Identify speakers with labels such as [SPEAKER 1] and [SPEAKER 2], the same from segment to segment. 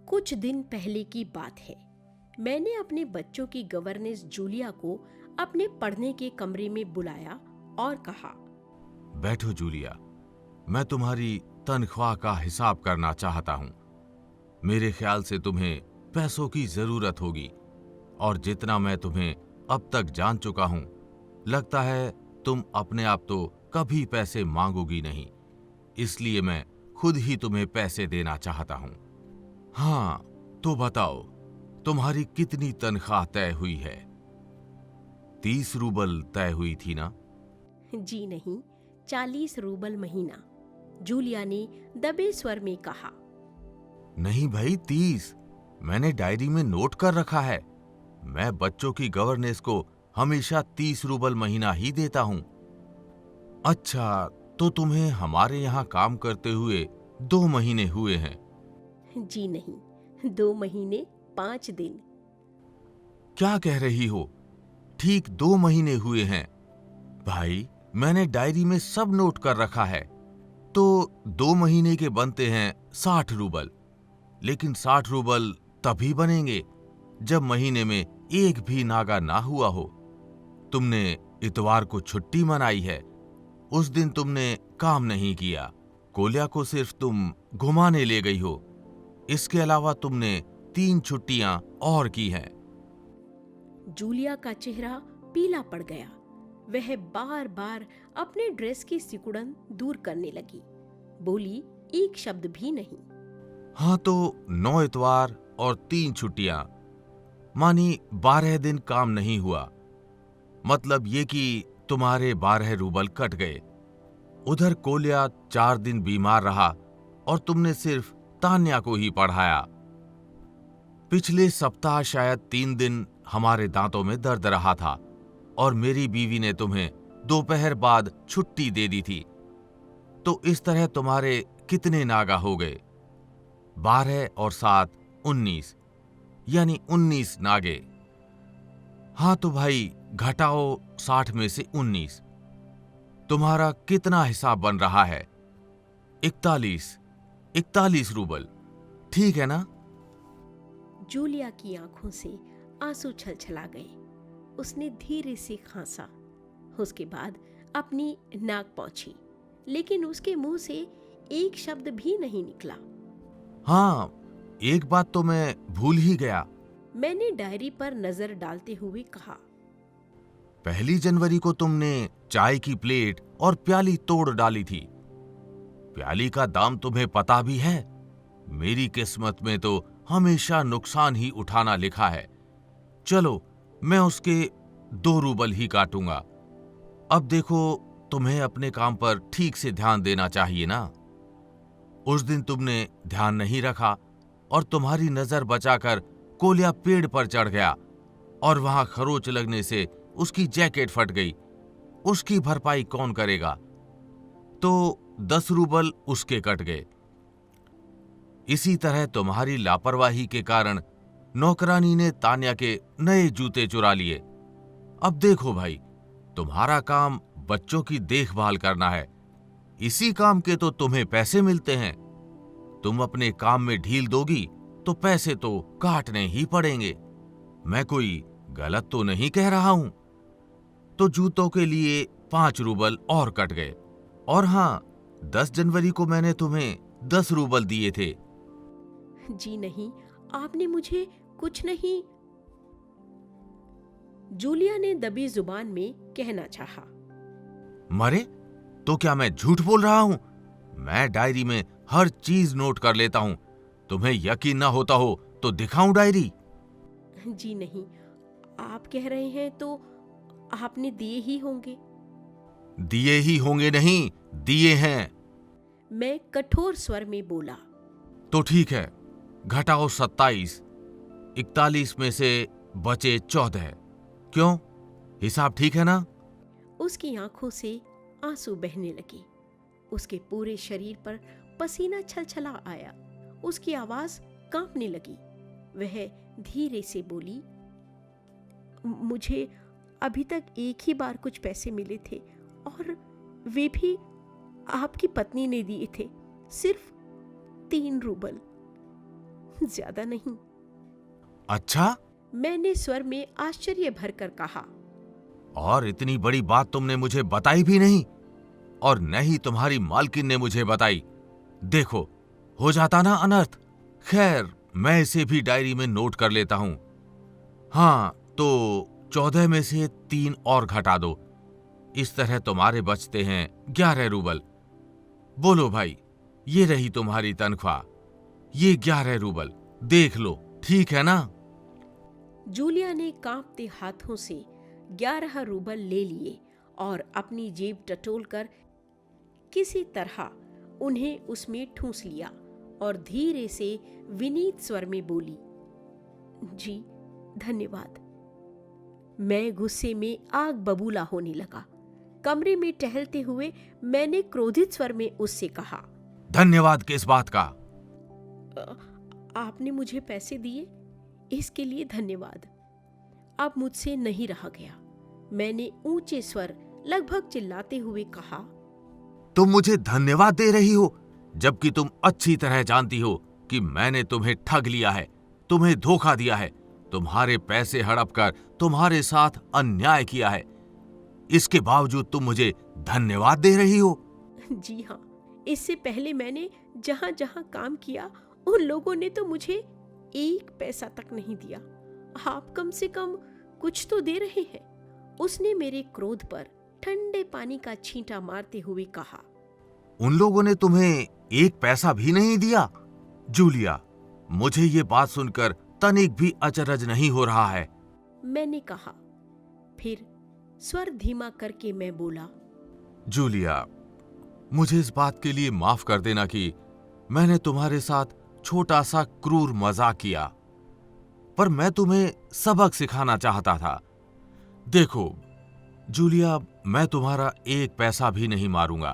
[SPEAKER 1] कुछ दिन पहले की बात है। मैंने अपने बच्चों की गवर्नेंस जूलिया को अपने पढ़ने के कमरे में बुलाया और कहा,
[SPEAKER 2] बैठो जूलिया, मैं तुम्हारी तनख्वाह का हिसाब करना चाहता हूं। मेरे ख्याल से तुम्हें पैसों की जरूरत होगी और जितना मैं तुम्हें अब तक जान चुका हूं, लगता है तुम अपने आप तो कभी पैसे मांगोगी नहीं, इसलिए मैं खुद ही तुम्हें पैसे देना चाहता हूं। हाँ, तो बताओ, तुम्हारी कितनी तनख्वाह तय हुई है? 30 रूबल तय हुई थी ना?
[SPEAKER 1] जी नहीं, 40 रूबल महीना, जूलिया ने दबे स्वर में कहा।
[SPEAKER 2] नहीं भाई, 30। मैंने डायरी में नोट कर रखा है। मैं बच्चों की गवर्नेंस को हमेशा 30 रूबल महीना ही देता हूं। अच्छा, तो तुम्हें हमारे यहां काम करते हुए 2 महीने हुए हैं?
[SPEAKER 1] जी नहीं, 2 महीने 5 दिन।
[SPEAKER 2] क्या कह रही हो? ठीक 2 महीने हुए हैं। भाई, मैंने डायरी में सब नोट कर रखा है। तो 2 महीने के बनते हैं 60 रूबल। लेकिन 60 रूबल तभी बनेंगे जब महीने में एक भी नागा ना हुआ हो। तुमने इतवार को छुट्टी मनाई है, उस दिन तुमने काम नहीं किया। कोल्या को सिर्फ तुम घुमाने ले गई हो। इसके अलावा तुमने 3 छुट्टियां और की हैं।
[SPEAKER 1] जूलिया का चेहरा पीला पड़ गया। वह बार बार अपने ड्रेस की सिकुड़न दूर करने लगी। बोली एक शब्द भी नहीं।
[SPEAKER 2] हाँ, तो 9 इतवार और 3 छुट्टियां, मानी 12 दिन काम नहीं हुआ। मतलब ये कि तुम्हारे 12 रूबल कट गए। उधर कोल्या 4 दिन बीमार रहा और तुमने सिर्फ तान्या को ही पढ़ाया। पिछले सप्ताह शायद 3 दिन हमारे दांतों में दर्द रहा था और मेरी बीवी ने तुम्हें दोपहर बाद छुट्टी दे दी थी। तो इस तरह तुम्हारे कितने नागा हो गए? 12 और 7 19, यानी 19 नागे। हाँ तो भाई, घटाओ 60 में से 19। तुम्हारा कितना हिसाब बन रहा है? 41 रूबल, ठीक है ना?
[SPEAKER 1] जूलिया की आंखों से आंसू छलछला गए। उसने धीरे से खांसा। उसके बाद अपनी नाक पोंछी, लेकिन उसके मुंह से एक शब्द भी नहीं निकला।
[SPEAKER 2] हाँ, एक बात तो मैं भूल ही गया।
[SPEAKER 1] मैंने डायरी पर नजर डालते हुए कहा,
[SPEAKER 2] 1 जनवरी को तुमने चाय की प्लेट और प्याली तोड़ डाली थी। प्याली का दाम तुम्हें पता भी है। मेरी किस्मत में तो हमेशा नुकसान ही उठाना लिखा है। चलो, मैं उसके 2 रूबल ही काटूंगा। अब देखो, तुम्हें अपने काम पर ठीक से ध्यान देना चाहिए ना। उस दिन तुमने ध्यान नहीं रखा और तुम्हारी नजर बचाकर कोल्या पेड़ पर चढ़ गया और वहां खरोच लगने से उसकी जैकेट फट गई। उसकी भरपाई कौन करेगा? तो 10 रूबल उसके कट गए। इसी तरह तुम्हारी लापरवाही के कारण नौकरानी ने तान्या के नए जूते चुरा लिए। अब देखो भाई, तुम्हारा काम बच्चों की देखभाल करना है। इसी काम के तो तुम्हें पैसे मिलते हैं। तुम अपने काम में ढील दोगी तो पैसे तो काटने ही पड़ेंगे। मैं कोई गलत तो नहीं कह रहा हूं। तो जूतों के लिए 5 रूबल और कट गए। और हां, 10 जनवरी को मैंने तुम्हें 10 रूबल दिए थे।
[SPEAKER 1] जी नहीं, आपने मुझे कुछ नहीं। जूलिया ने दबी जुबान में कहना चाहा।
[SPEAKER 2] मरे, तो क्या मैं झूठ बोल रहा हूं? मैं डायरी में हर चीज नोट कर लेता हूं। तुम्हें यकीन ना होता हो तो दिखाऊं डायरी?
[SPEAKER 1] जी नहीं, आप कह रहे हैं तो आपने दिए ही होंगे।
[SPEAKER 2] दिए ही होंगे नहीं, दिए हैं।
[SPEAKER 1] मैं कठोर स्वर में बोला।
[SPEAKER 2] तो ठीक है, घटाओ 27। 41 में से बचे 14। क्यों, हिसाब ठीक है ना?
[SPEAKER 1] उसकी आंखों से आंसू बहने लगे। उसके पूरे शरीर पर पसीना छलछला आया। उसकी आवाज कांपने लगी। वह धीरे से बोली, मुझे अभी तक एक ही बार कुछ पैसे मिले थे और वे भी आपकी पत्नी ने दिए थे, सिर्फ 3 रूबल। ज्यादा नहीं।
[SPEAKER 2] अच्छा,
[SPEAKER 1] मैंने स्वर में आश्चर्य भरकर कहा।
[SPEAKER 2] और इतनी बड़ी बात तुमने मुझे बताई भी नहीं, और न ही तुम्हारी मालकिन ने मुझे बताई। देखो, हो जाता ना अनर्थ। खैर, मैं इसे भी डायरी में नोट कर लेता हूं। हाँ, तो 14 में से 3 और घटा दो। इस तरह तुम्हारे बचते हैं 11 रूबल। बोलो भाई, ये रही तुम्हारी तनख्वाह। ये 11 रूबल, देख लो, ठीक है ना?
[SPEAKER 1] जूलिया ने कांपते हाथों से 11 रूबल ले लिए और अपनी जेब टटोलकर किसी तरह उन्हें उसमें ठूंस लिया और धीरे से विनीत स्वर में बोली, जी धन्यवाद। मैं गुस्से में आग बबूला होने लगा। कमरे में टहलते हुए मैंने क्रोधित स्वर में उससे कहा,
[SPEAKER 2] धन्यवाद किस बात का?
[SPEAKER 1] आपने मुझे पैसे दिए, इसके लिए धन्यवाद। अब मुझसे नहीं रहा गया। मैंने ऊंचे स्वर लगभग चिल्लाते हुए कहा,
[SPEAKER 2] तुम मुझे धन्यवाद दे रही हो, जबकि तुम अच्छी तरह जानती हो कि मैंने तुम्हें ठग लिया है, तुम्हें धोखा दिया है, तुम्हारे पैसे हड़प कर तुम्हारे साथ अन्याय किया है। इसके बावजूद तुम मुझे धन्यवाद दे रही हो?
[SPEAKER 1] जी हाँ, इससे पहले मैंने जहां जहां काम किया उन लोगों ने तो मुझे 1 पैसा तक नहीं दिया। आप कम से कम कुछ तो दे रहे हैं। उसने मेरे क्रोध पर ठंडे पानी का छींटा मारते हुए कहा,
[SPEAKER 2] उन लोगों ने तुम्हें 1 पैसा भी नहीं दिया? जूलिया, मुझे ये बात सुनकर तनिक भी अचरज नहीं हो रहा है।
[SPEAKER 1] मैंने कहा। फिर स्वर धीमा करके मैं बोला,
[SPEAKER 2] जूलिया, मुझे इस बात के लिए माफ कर देना कि मैंने तुम्हारे साथ छोटा सा क्रूर मजाक किया, पर मैं तुम्हें सबक सिखाना चाहता था। देखो जूलिया, मैं तुम्हारा 1 पैसा भी नहीं मारूंगा।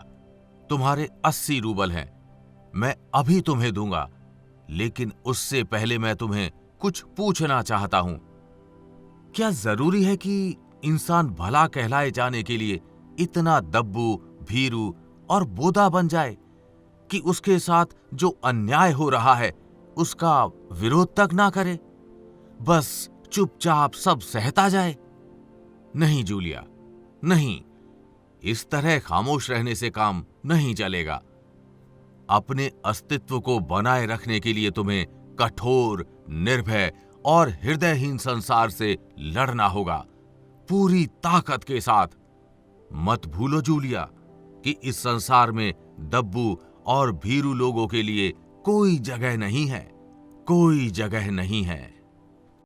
[SPEAKER 2] तुम्हारे 80 रूबल हैं, मैं अभी तुम्हें दूंगा, लेकिन उससे पहले मैं तुम्हें कुछ पूछना चाहता हूं। क्या जरूरी है कि इंसान भला कहलाए जाने के लिए इतना दब्बू, भीरू और बोदा बन जाए कि उसके साथ जो अन्याय हो रहा है उसका विरोध तक ना करे, बस चुपचाप सब सहता जाए? नहीं जूलिया, नहीं, इस तरह खामोश रहने से काम नहीं चलेगा। अपने अस्तित्व को बनाए रखने के लिए तुम्हें कठोर, निर्भय और हृदयहीन संसार से लड़ना होगा, पूरी ताकत के साथ। मत भूलो जूलिया कि इस संसार में दब्बू और भीरू लोगों के लिए कोई जगह नहीं है, कोई जगह नहीं है।